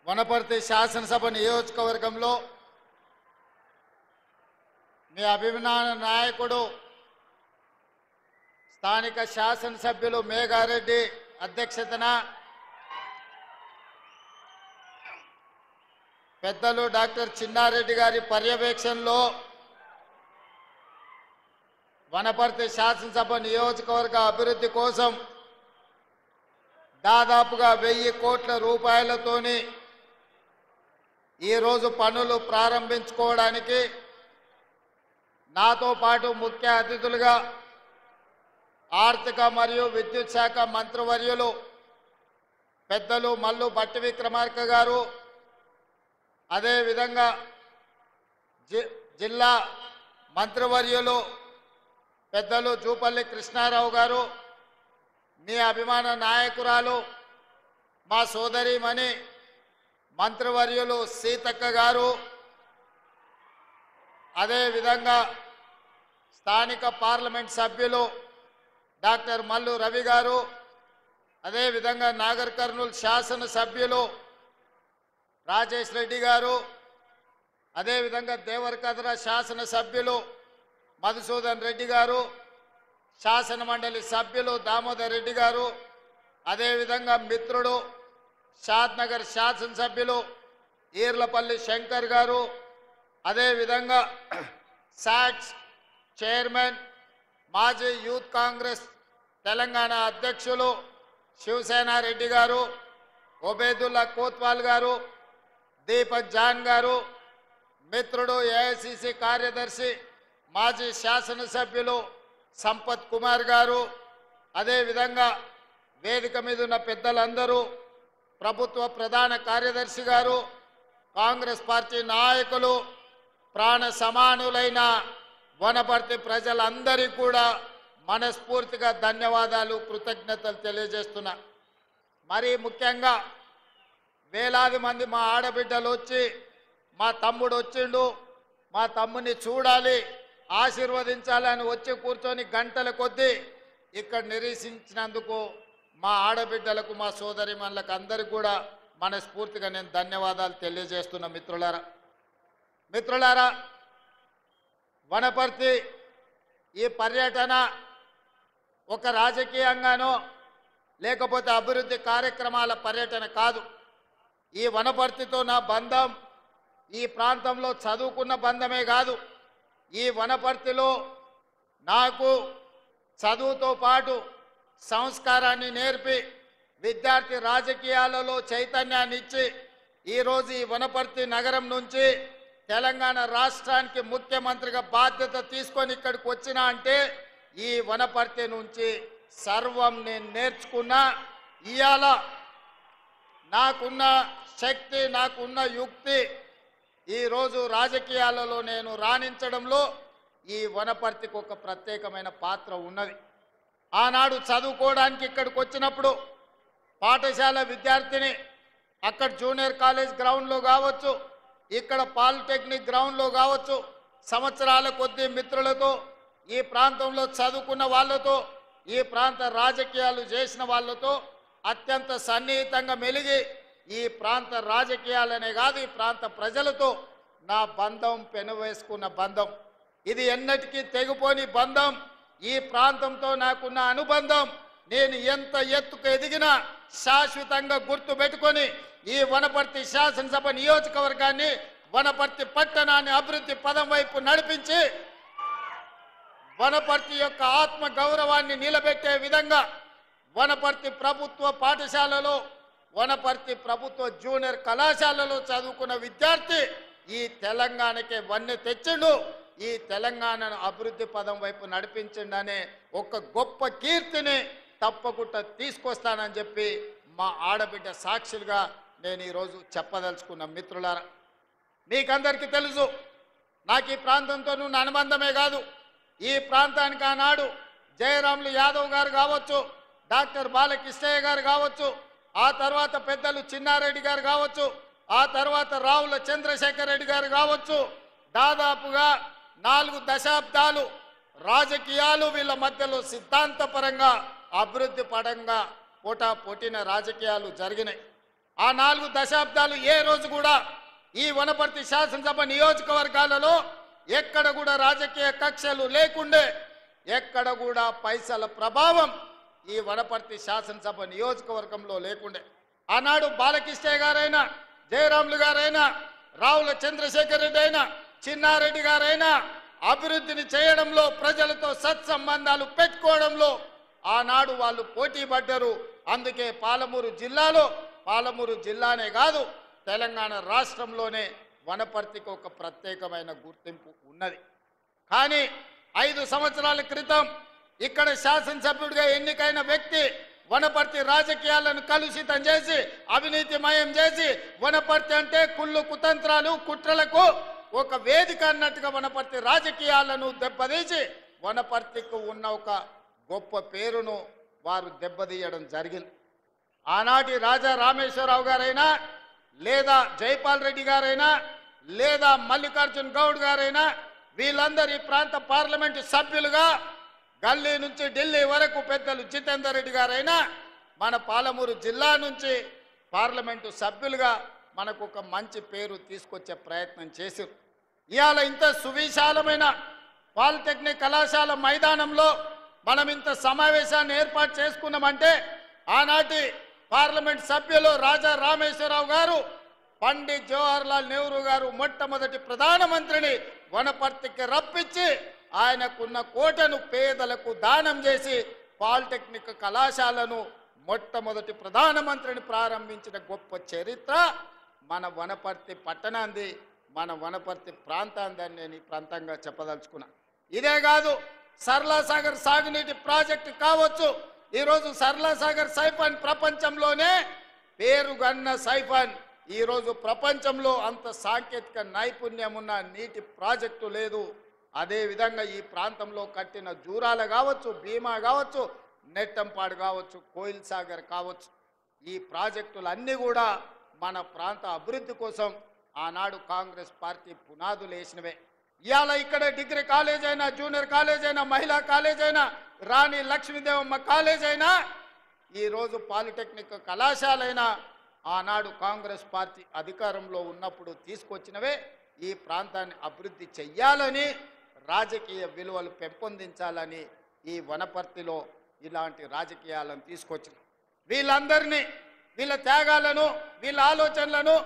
వనపర్తి శాసనసభ నియోజకవర్గంలో మీ అభిమాన నాయకుడు స్థానిక శాసనసభ్యులు మేఘారెడ్డి అధ్యక్షతన పెద్దలు డాక్టర్ చిన్నారెడ్డి గారి పర్యవేక్షణలో వనపర్తి శాసనసభ నియోజకవర్గ అభివృద్ధి కోసం దాదాపుగా 1000 కోట్ల రూపాయలతోని ఈరోజు పనులు ప్రారంభించుకోవడానికి నాతో పాటు ముఖ్య అతిథులుగా ఆర్థిక మరియు విద్యుత్ శాఖ మంత్రివర్యులు పెద్దలు మల్లు భట్టి విక్రమార్క గారు, అదేవిధంగా జిల్లా మంత్రివర్యులు పెద్దలు జూపల్లి కృష్ణారావు గారు, మీ అభిమాన నాయకురాలు మా సోదరిమణి మంత్రివర్యులు సీతక్క గారు, అదేవిధంగా స్థానిక పార్లమెంట్ సభ్యులు డాక్టర్ మల్లు రవి గారు, అదేవిధంగా నాగర్ కర్నూలు శాసనసభ్యులు రాజేష్ రెడ్డి గారు, అదేవిధంగా దేవరకద్ర శాసనసభ్యులు మధుసూదన్ రెడ్డి గారు, శాసన మండలి సభ్యులు దామోదర్ రెడ్డి గారు, అదేవిధంగా మిత్రుడు షాద్నగర్ శాసనసభ్యులు ఈర్లపల్లి శంకర్ గారు, అదేవిధంగా సాట్స్ చైర్మన్ మాజీ యూత్ కాంగ్రెస్ తెలంగాణ అధ్యక్షులు శివసేన రెడ్డి గారు, ఒబేదుల్లా కోత్వాల్ గారు, దీపక్ జాన్ గారు, మిత్రుడు ఏఐసిసి కార్యదర్శి మాజీ శాసనసభ్యులు సంపత్ కుమార్ గారు, అదేవిధంగా వేదిక మీద ఉన్న పెద్దలందరూ, ప్రభుత్వ ప్రధాన కార్యదర్శి గారు, కాంగ్రెస్ పార్టీ నాయకులు, ప్రాణ సమానులైన వనపర్తి ప్రజలందరికీ కూడా మనస్ఫూర్తిగా ధన్యవాదాలు, కృతజ్ఞతలు తెలియజేస్తున్నా. మరీ ముఖ్యంగా వేలాది మంది మా ఆడబిడ్డలు వచ్చి మా తమ్ముడు వచ్చిండు, మా తమ్ముని చూడాలి, ఆశీర్వదించాలని వచ్చి కూర్చొని గంటల కొద్దీ ఇక్కడ నిరీక్షించినందుకు మా ఆడబిడ్డలకు, మా సోదరిమణులకు అందరికీ కూడా మనస్ఫూర్తిగా నేను ధన్యవాదాలు తెలియజేస్తున్నా. మిత్రులారా, వనపర్తి ఈ పర్యటన ఒక రాజకీయంగానో లేకపోతే అభివృద్ధి కార్యక్రమాల పర్యటన కాదు. ఈ వనపర్తితో నా బంధం ఈ ప్రాంతంలో చదువుకున్న బంధమే కాదు, ఈ వనపర్తిలో నాకు చదువుతో పాటు సంస్కారాన్ని నేర్పి విద్యార్థి రాజకీయాలలో చైతన్యాన్ని ఇచ్చి ఈరోజు ఈ వనపర్తి నగరం నుంచి తెలంగాణ రాష్ట్రానికి ముఖ్యమంత్రిగా బాధ్యత తీసుకొని ఇక్కడికి వచ్చినా అంటే ఈ వనపర్తి నుంచి సర్వం నేను నేర్చుకున్నా. ఇవాళ నాకున్న శక్తి, నాకున్న యుక్తి ఈరోజు రాజకీయాలలో నేను రాణించడంలో ఈ వనపర్తికి ఒక ప్రత్యేకమైన పాత్ర ఉన్నది. ఆనాడు చదువుకోవడానికి ఇక్కడికి వచ్చినప్పుడు పాఠశాల విద్యార్థిని అక్కడ జూనియర్ కాలేజ్ గ్రౌండ్లో కావచ్చు, ఇక్కడ పాలిటెక్నిక్ గ్రౌండ్లో కావచ్చు, సంవత్సరాల కొద్దీ మిత్రులతో, ఈ ప్రాంతంలో చదువుకున్న వాళ్ళతో, ఈ ప్రాంత రాజకీయాలు చేసిన వాళ్ళతో అత్యంత సన్నిహితంగా మెలిగి ఈ ప్రాంత రాజకీయాలనే కాదు ఈ ప్రాంత ప్రజలతో నా బంధం పెనువేసుకున్న బంధం. ఇది ఎన్నటికీ తెగిపోని బంధం. ఈ ప్రాంతంతో నాకున్న అనుబంధం నేను ఎంత ఎత్తుకు ఎదిగినా శాశ్వతంగా గుర్తుపెట్టుకొని ఈ వనపర్తి శాసనసభ నియోజకవర్గాన్ని, వనపర్తి పట్టణాన్ని అభివృద్ధి పదం వైపు నడిపించి వనపర్తి యొక్క ఆత్మ గౌరవాన్ని నిలబెట్టే విధంగా వనపర్తి ప్రభుత్వ పాఠశాలలో, వనపర్తి ప్రభుత్వ జూనియర్ కళాశాలలో చదువుకున్న విద్యార్థి ఈ తెలంగాణకే వన్నె తెచ్చిండు, ఈ తెలంగాణను అభివృద్ధి పదం వైపు నడిపించిండనే ఒక గొప్ప కీర్తిని తప్పకుండా తీసుకొస్తానని చెప్పి మా ఆడబిడ్డ సాక్షులుగా నేను ఈరోజు చెప్పదలుచుకున్న. మిత్రులారా, మీకందరికీ తెలుసు నాకు ఈ ప్రాంతంతో ఉన్న అనుబంధమే కాదు, ఈ ప్రాంతానికి ఆనాడు జయరాములు యాదవ్ గారు కావచ్చు, డాక్టర్ బాలకృష్ణయ్య గారు కావచ్చు, ఆ తర్వాత పెద్దలు చిన్నారెడ్డి గారు కావచ్చు, ఆ తర్వాత రావుల చంద్రశేఖర్ రెడ్డి గారు కావచ్చు, దాదాపుగా 4 దశాబ్దాలు రాజకీయాలు వీళ్ళ మధ్యలో సిద్ధాంతపరంగా అభివృద్ధి పరంగా పోటాపోటీన రాజకీయాలు జరిగినాయి. ఆ 4 దశాబ్దాలు ఏ రోజు కూడా ఈ వనపర్తి శాసనసభ నియోజకవర్గాలలో ఎక్కడ కూడా రాజకీయ కక్షలు లేకుండే, ఎక్కడ కూడా పైసల ప్రభావం ఈ వనపర్తి శాసనసభ నియోజకవర్గంలో లేకుండే. ఆనాడు బాలకృష్ణయ్య గారైనా, జయరాములు గారైనా, రావుల చంద్రశేఖర్ రెడ్డి అయినా, చిన్నారెడ్డి గారైనా అభివృద్ధిని చేయడంలో, ప్రజలతో సత్సంబంధాలు పెట్టుకోవడంలో ఆనాడు వాళ్ళు పోటీ పడ్డారు. అందుకే పాలమూరు జిల్లానే కాదు, తెలంగాణ రాష్ట్రంలోనే వనపర్తికి ఒక ప్రత్యేకమైన గుర్తింపు ఉన్నది. కానీ 5 సంవత్సరాల క్రితం ఇక్కడ శాసనసభ్యుడిగా ఎన్నికైన వ్యక్తి వనపర్తి రాజకీయాలను కలుషితం చేసి, అవినీతిమయం చేసి, వనపర్తి అంటే కుళ్ళు కుతంత్రాలు కుట్రలకు ఒక వేదిక అన్నట్టుగా వనపర్తి రాజకీయాలను దెబ్బతీసి వనపర్తికి ఉన్న ఒక గొప్ప పేరును వారు దెబ్బతీయడం జరిగింది. ఆనాటి రాజా రామేశ్వరరావు గారైనా, లేదా జైపాల్ రెడ్డి గారైనా, లేదా మల్లికార్జున్ గౌడ్ గారైనా, వీళ్ళందరూ ఈ ప్రాంత పార్లమెంటు సభ్యులుగా గల్లీ నుంచి ఢిల్లీ వరకు పెద్దలు జితేందర్ రెడ్డి గారైనా మన పాలమూరు జిల్లా నుంచి పార్లమెంటు సభ్యులుగా మనకు ఒక మంచి పేరు తీసుకొచ్చే ప్రయత్నం చేశారు. ఇవాళ ఇంత సువిశాలమైన పాలిటెక్నిక్ కళాశాల మైదానంలో మనం ఇంత సమావేశాన్ని ఏర్పాటు చేసుకున్నామంటే ఆనాటి పార్లమెంట్ సభ్యులు రాజా రామేశ్వరరావు గారు, పండిత్ జవహర్లాల్ నెహ్రూ గారు మొట్టమొదటి ప్రధానమంత్రిని వనపర్తికి రప్పించి ఆయనకున్న కోటను పేదలకు దానం చేసి పాలిటెక్నిక్ కళాశాలను మొట్టమొదటి ప్రధానమంత్రిని ప్రారంభించిన గొప్ప చరిత్ర మన వనపర్తి పట్టణాంది, మన వనపర్తి ప్రాంతాంది అని నేను ఈ ప్రాంతంగా చెప్పదలుచుకున్నా. ఇదే కాదు, సరళాసాగర్ సాగునీటి ప్రాజెక్టు కావచ్చు. ఈరోజు సరళాసాగర్ సైఫాన్ ప్రపంచంలోనే పేరుగన్న సైఫాన్. ఈరోజు ప్రపంచంలో అంత సాంకేతిక నైపుణ్యం ఉన్న నీటి ప్రాజెక్టు లేదు. అదేవిధంగా ఈ ప్రాంతంలో కట్టిన జూరాల కావచ్చు, భీమా కావచ్చు, నెట్టంపాడు కావచ్చు, కోయిల్ సాగర్ కావచ్చు, ఈ ప్రాజెక్టులన్నీ కూడా మన ప్రాంత అభివృద్ధి కోసం ఆనాడు కాంగ్రెస్ పార్టీ పునాదులు వేసినవే. ఇవాళ ఇక్కడ డిగ్రీ కాలేజ్ అయినా, జూనియర్ కాలేజ్ అయినా, మహిళా కాలేజ్ అయినా, రాణి లక్ష్మీదేవమ్మ కాలేజ్ అయినా, ఈరోజు పాలిటెక్నిక్ కళాశాలైనా ఆనాడు కాంగ్రెస్ పార్టీ అధికారంలో ఉన్నప్పుడు తీసుకొచ్చినవే. ఈ ప్రాంతాన్ని అభివృద్ధి చెయ్యాలని, రాజకీయ విలువలు పెంపొందించాలని ఈ వనపర్తిలో ఇలాంటి రాజకీయాలను తీసుకొచ్చిన వీళ్ళందరినీ, వీళ్ళ త్యాగాలను, వీళ్ళ ఆలోచనలను,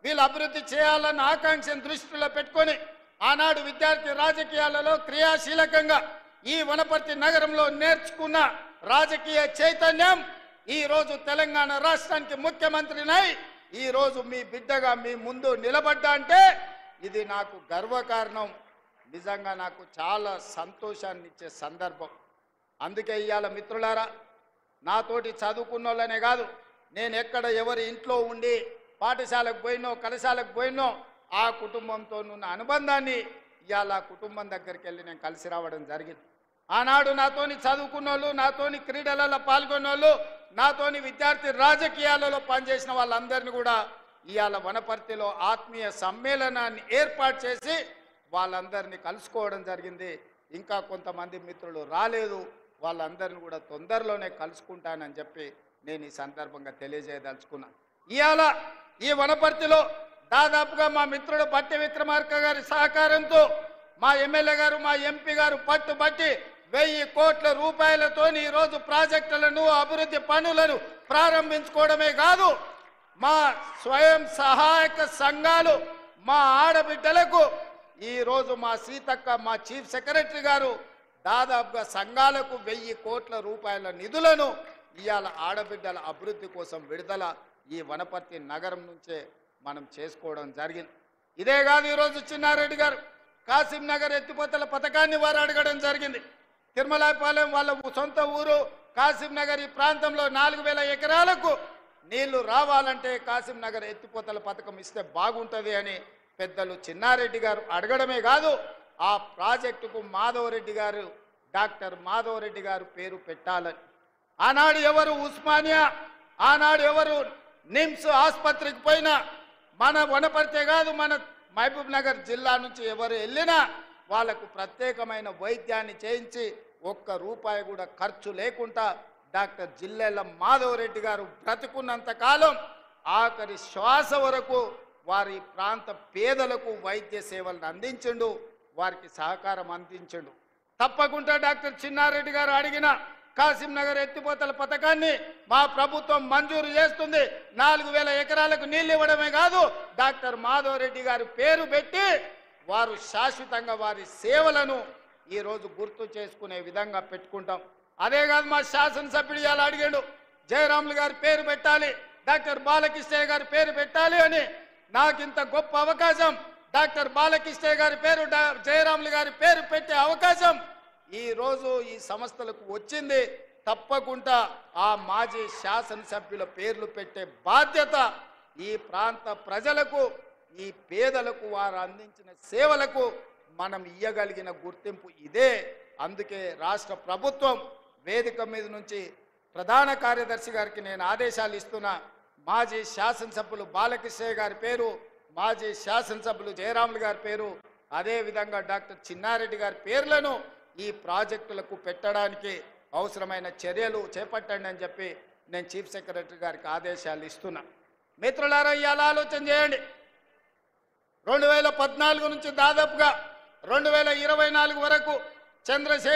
వీళ్ళ అభివృద్ధి చేయాలన్న ఆకాంక్షను దృష్టిలో పెట్టుకొని ఆనాడు విద్యార్థి రాజకీయాలలో క్రియాశీలకంగా ఈ వనపర్తి నగరంలో నేర్చుకున్న రాజకీయ చైతన్యం ఈరోజు తెలంగాణ రాష్ట్రానికి ముఖ్యమంత్రినై ఈరోజు మీ బిడ్డగా మీ ముందు నిలబడ్డా అంటే ఇది నాకు గర్వకారణం. నిజంగా నాకు చాలా సంతోషాన్ని ఇచ్చే సందర్భం. అందుకే ఇవాళ మిత్రులారా, నాతోటి చదువుకున్న వాళ్ళనే కాదు, నేను ఎక్కడ ఎవరి ఇంట్లో ఉండి పాఠశాలకు పోయినో, కళాశాలకు పోయినో ఆ కుటుంబంతో ఉన్న అనుబంధాన్ని ఇవాళ కుటుంబం దగ్గరికి వెళ్ళి నేను కలిసి రావడం జరిగింది. ఆనాడు నాతోని చదువుకున్న వాళ్ళు, నాతోని క్రీడలలో పాల్గొన్న వాళ్ళు, నాతోని విద్యార్థి రాజకీయాలలో పనిచేసిన వాళ్ళందరినీ కూడా ఇవాళ వనపర్తిలో ఆత్మీయ సమ్మేళనాన్ని ఏర్పాటు చేసి వాళ్ళందరినీ కలుసుకోవడం జరిగింది. ఇంకా కొంతమంది మిత్రులు రాలేదు, వాళ్ళందరినీ కూడా తొందరలోనే కలుసుకుంటానని చెప్పి నేను ఈ సందర్భంగా తెలియజేయదలుచుకున్నా. ఇవాళ ఈ వనపర్తిలో దాదాపుగా మా మిత్రుడు బట్టి విక్రమార్క గారి సహకారంతో మా ఎమ్మెల్యే గారు, మా ఎంపీ గారు పట్టుబట్టి 1000 కోట్ల రూపాయలతో ఈరోజు ప్రాజెక్టులను, అభివృద్ధి పనులను ప్రారంభించుకోవడమే కాదు, మా స్వయం సహాయక సంఘాలు, మా ఆడబిడ్డలకు ఈరోజు మా సీతక్క, మా చీఫ్ సెక్రటరీ గారు దాదాపుగా సంఘాలకు 1000 కోట్ల రూపాయల నిధులను ఇవాళ ఆడబిడ్డల అభివృద్ధి కోసం విడుదల ఈ వనపర్తి నగరం నుంచే మనం చేసుకోవడం జరిగింది. ఇదే కాదు, ఈరోజు చిన్నారెడ్డి గారు కాసిం నగర్ ఎత్తిపోతల పథకాన్ని వారు అడగడం జరిగింది. తిరుమలాపాలెం వాళ్ళ సొంత ఊరు కాసిం నగర్, ఈ ప్రాంతంలో 4000 ఎకరాలకు నీళ్లు రావాలంటే కాసిం నగర్ ఎత్తిపోతల పథకం ఇస్తే బాగుంటుంది అని పెద్దలు చిన్నారెడ్డి గారు అడగడమే కాదు, ఆ ప్రాజెక్టుకు మాధవరెడ్డి గారు, డాక్టర్ మాధవరెడ్డి గారు పేరు పెట్టాలని. ఆనాడు ఎవరు ఉస్మానియా, ఆనాడు ఎవరు నిమ్స్ ఆసుపత్రికి పోయినా, మన వనపర్తే కాదు మన మహబూబ్ నగర్ జిల్లా నుంచి ఎవరు వెళ్ళినా వాళ్లకు ప్రత్యేకమైన వైద్యాన్ని చేయించి ₹1 కూడా ఖర్చు లేకుండా డాక్టర్ జిల్లెల మాధవరెడ్డి గారు బ్రతుకున్నంత కాలం ఆఖరి శ్వాస వరకు వారి ప్రాంత పేదలకు వైద్య సేవలను అందించండు, వారికి సహకారం అందించండు. తప్పకుండా డాక్టర్ చిన్నారెడ్డి గారు అడిగిన కాసింనగర్ ఎత్తిపోతల పథకాన్ని మా ప్రభుత్వం మంజూరు చేస్తుంది. 4000 ఎకరాలకు నీళ్లు ఇవ్వడమే కాదు, డాక్టర్ మాధవ్ రెడ్డి గారి పేరు పెట్టి వారు శాశ్వతంగా వారి సేవలను ఈరోజు గుర్తు చేసుకునే విధంగా పెట్టుకుంటాం. అదే కాదు, మా శాసనసభ్యుడు ఇలా అడిగాడు, జయరాములు గారి పేరు పెట్టాలి, డాక్టర్ బాలకృష్ణయ్య గారి పేరు పెట్టాలి అని. నాకు ఇంత గొప్ప అవకాశం, డాక్టర్ బాలకృష్ణయ్య గారి పేరు జయరాములు గారి పేరు పెట్టే అవకాశం ఈ రోజు ఈ సంస్థలకు వచ్చింది. తప్పకుండా ఆ మాజీ శాసనసభ్యుల పేర్లు పెట్టే బాధ్యత ఈ ప్రాంత ప్రజలకు, ఈ పేదలకు వారు అందించిన సేవలకు మనం ఇయ్యగలిగిన గుర్తింపు ఇదే. అందుకే రాష్ట్ర ప్రభుత్వం వేదిక మీద నుంచి ప్రధాన కార్యదర్శి గారికి నేను ఆదేశాలు ఇస్తున్నా. మాజీ శాసనసభ్యులు బాలకృష్ణయ్య గారి పేరు, మాజీ శాసనసభ్యులు జయరాములు గారి పేరు, అదేవిధంగా డాక్టర్ చిన్నారెడ్డి గారి పేర్లను ఈ ప్రాజెక్టులకు పెట్టడానికి అవసరమైన చర్యలు చేపట్టండి అని చెప్పి నేను చీఫ్ సెక్రటరీ గారికి ఆదేశాలు ఇస్తున్నా. మిత్రులారా, ఇవాళ ఆలోచన చేయండి. 2014 నుంచి దాదాపుగా 2024 వరకు చంద్రశేఖర్